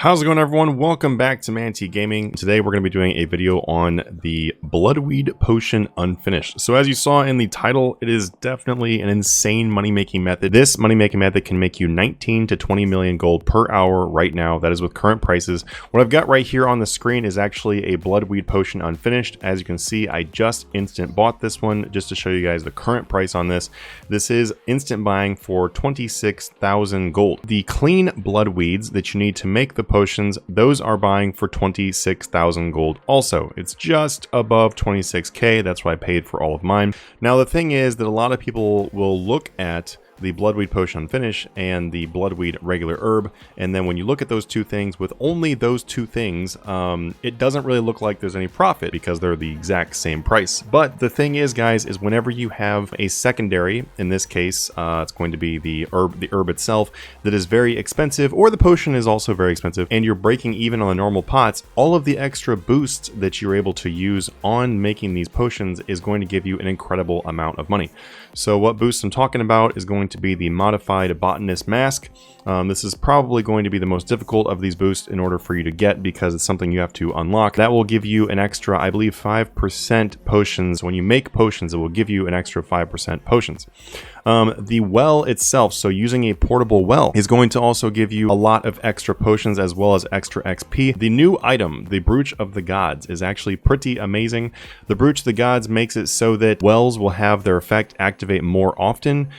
How's it going, everyone? Welcome back to Manatee Gaming. Today we're going to be doing a video on the Bloodweed Potion Unfinished. So as you saw in the title, it is definitely an insane money-making method. This money-making method can make you 19 to 20 million gold per hour right now. That is with current prices. What I've got right here on the screen is actually a Bloodweed Potion Unfinished. As you can see, I just instant bought this one just to show you guys the current price on this. This is instant buying for 26,000 gold. The clean Bloodweeds that you need to make the potions, those are buying for 26,000 gold also. It's just above 26k. That's what I paid for all of mine. Now the thing is that a lot of people will look at the Bloodweed Potion Unfinished and the Bloodweed regular herb, and then when you look at those two things, with only those two things, it doesn't really look like there's any profit because they're the exact same price. But the thing is, guys, is whenever you have a secondary, in this case it's going to be the herb itself, that is very expensive, or the potion is also very expensive, and you're breaking even on the normal pots, all of the extra boosts that you're able to use on making these potions is going to give you an incredible amount of money. So what boost I'm talking about is going to be the modified botanist mask. This is probably going to be the most difficult of these boosts in order for you to get, because it's something you have to unlock. That will give you an extra, I believe, 5% potions. When you make potions, it will give you an extra 5% potions. The well itself, so using a portable well, is going to also give you a lot of extra potions as well as extra XP. The new item, the Brooch of the Gods, is actually pretty amazing. The Brooch of the Gods makes it so that wells will have their effect activate more often,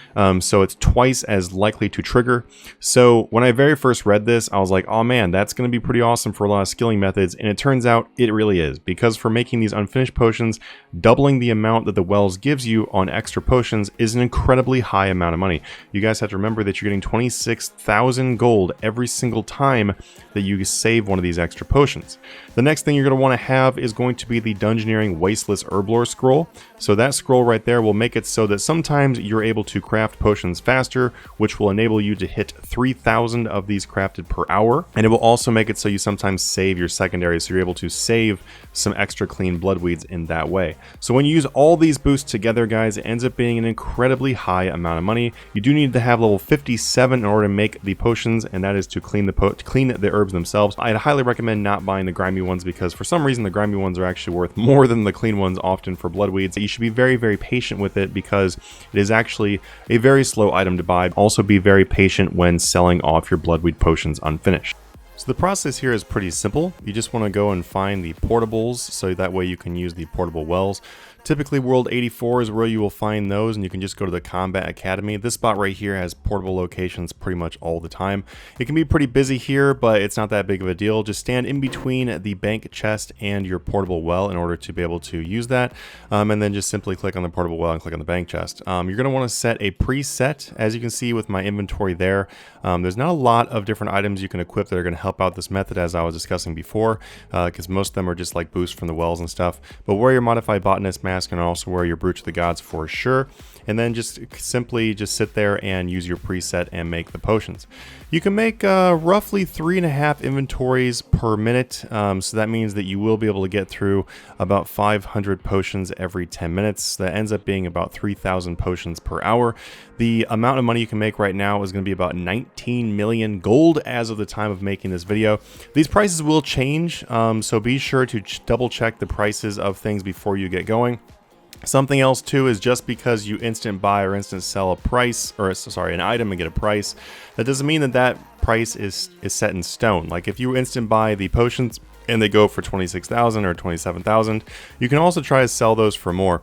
so it's twice as likely to trigger. So when I very first read this, I was like, oh man, that's going to be pretty awesome for a lot of skilling methods, and it turns out it really is, because for making these unfinished potions, doubling the amount that the wells gives you on extra potions is an incredibly high amount of money. You guys have to remember that you're getting 26,000 gold every single time that you save one of these extra potions. The next thing you're going to want to have is going to be the Dungeoneering Wasteless Herblore scroll. So that scroll right there will make it so that sometimes you're able to craft potions faster, which will enable you to hit 3,000 of these crafted per hour. And it will also make it so you sometimes save your secondaries, so you're able to save some extra clean Bloodweeds in that way. So when you use all these boosts together, guys, it ends up being an incredibly high amount of money. You do need to have level 57 in order to make the potions, and that is to clean the herbs themselves. I'd highly recommend not buying the grimy ones, because for some reason the grimy ones are actually worth more than the clean ones often for Bloodweeds. You should be very, very patient with it, because it is actually a very slow item to buy. Also be very patient when selling off your Bloodweed potions unfinished. So the process here is pretty simple. You just want to go and find the portables, so that way you can use the portable wells. Typically World 84 is where you will find those, and you can just go to the Combat Academy. This spot right here has portable locations pretty much all the time. It can be pretty busy here, but it's not that big of a deal. Just stand in between the bank chest and your portable well in order to be able to use that, and then just simply click on the portable well and click on the bank chest. You're going to want to set a preset. As you can see with my inventory there, there's not a lot of different items you can equip that are going to help out this method, as I was discussing before, because most of them are just like boosts from the wells and stuff. But wear your modified botanist mask, and also wear your Brooch of the Gods for sure, and then just simply sit there and use your preset and make the potions. You can make roughly 3.5 inventories per minute, so that means that you will be able to get through about 500 potions every 10 minutes. That ends up being about 3,000 potions per hour. The amount of money you can make right now is going to be about 19 million gold as of the time of making this video. These prices will change, so be sure to double check the prices of things before you get going. Something else too is, just because you instant buy or instant sell a price, or sorry, an item and get a price, that doesn't mean that that price is set in stone. Like if you instant buy the potions and they go for 26,000 or 27,000, you can also try to sell those for more.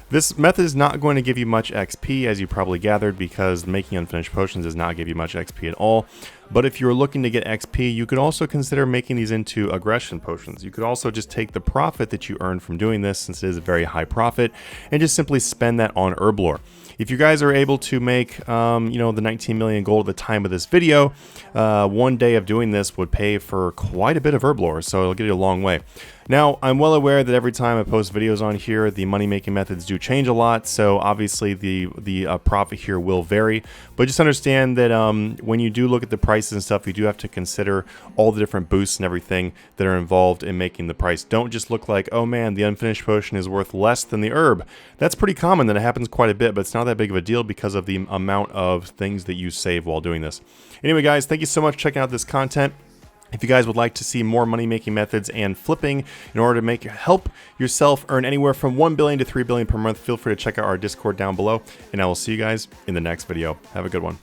This method is not going to give you much XP, as you probably gathered, because making unfinished potions does not give you much XP at all. But if you're looking to get XP, you could also consider making these into aggression potions. You could also just take the profit that you earn from doing this, since it is a very high profit, and just simply spend that on herblore. If you guys are able to make, the 19 million gold at the time of this video, one day of doing this would pay for quite a bit of herblore, so it'll get you a long way. Now, I'm well aware that every time I post videos on here, the money-making methods do change a lot, so obviously the profit here will vary. But just understand that when you do look at the prices and stuff, you do have to consider all the different boosts and everything that are involved in making the price. Don't just look like, oh man, the unfinished potion is worth less than the herb. That's pretty common, that it happens quite a bit, but it's not that big of a deal because of the amount of things that you save while doing this. Anyway, guys, thank you so much for checking out this content. If you guys would like to see more money-making methods and flipping in order to help yourself earn anywhere from 1 billion to 3 billion per month, feel free to check out our Discord down below, and I will see you guys in the next video. Have a good one.